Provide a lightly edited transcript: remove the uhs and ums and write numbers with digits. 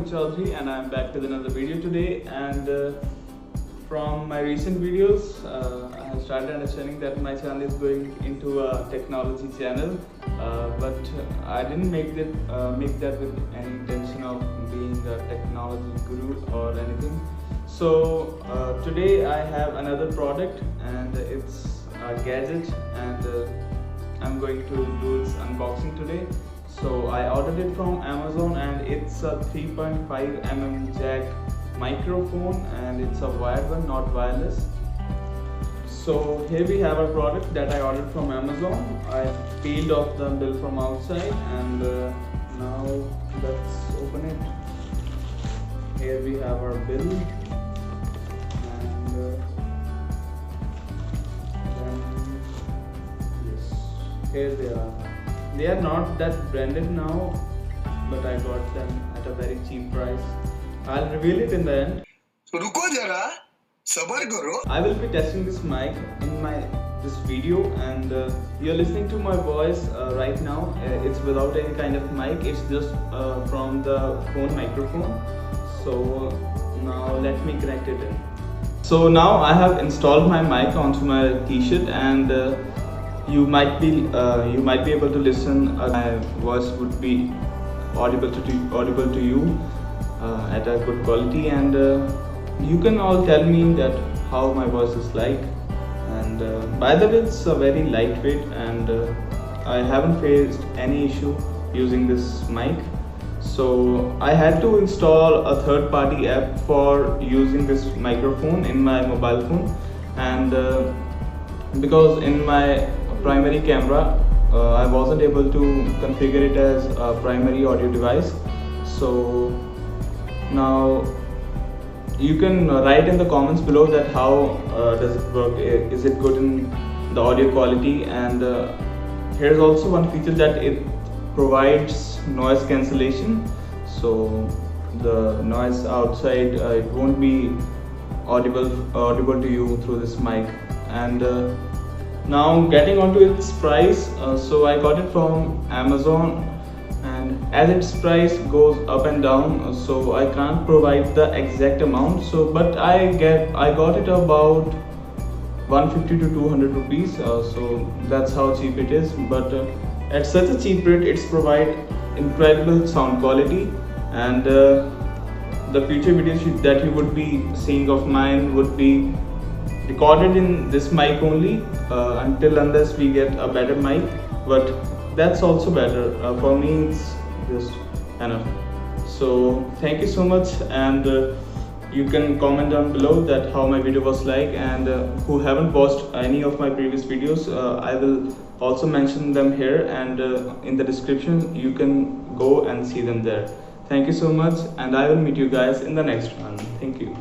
Chaudhary, and I'm back with another video today. And from my recent videos, I have started understanding that my channel is going into a technology channel, but I didn't make that with any intention of being a technology guru or anything. So today I have another product, and it's a gadget, and I'm going to do its unboxing today. So I ordered it from Amazon, and it's a 3.5mm jack microphone, and it's a wired one, not wireless. So here we have a product that I ordered from Amazon. I peeled off the bill from outside, and now let's open it. Here we have our bill, and then yes, here they are. They are not that branded now, but I got them at a very cheap price. I'll reveal it in the end. रुको जरा, सबर करो. I will be testing this mic in this video, and you're listening to my voice right now. It's without any kind of mic. It's just from the phone microphone. So now let me connect it in. So now I have installed my mic onto my t-shirt, and you might be able to listen. My voice would be audible to you at a good quality, and you can all tell me that how my voice is like. And by the way, it's a very lightweight, and I haven't faced any issue using this mic. So I had to install a third-party app for using this microphone in my mobile phone, and because in my primary camera I wasn't able to configure it as a primary audio device. So now you can write in the comments below that how does it work, is it good in the audio quality. And here's also one feature that it provides noise cancellation, so the noise outside it won't be audible to you through this mic. And now getting onto its price, so I got it from Amazon, and as its price goes up and down, so I can't provide the exact amount. So but I got it about 150 to 200 rupees, so that's how cheap it is. But at such a cheap rate, it's provide incredible sound quality, and the future videos that you would be seeing of mine would be recorded in this mic only, unless we get a better mic. But that's also better. For me, it's just enough. So thank you so much, and you can comment down below that how my video was like, and who haven't watched any of my previous videos, I will also mention them here, and in the description you can go and see them there. Thank you so much, and I will meet you guys in the next one. Thank you.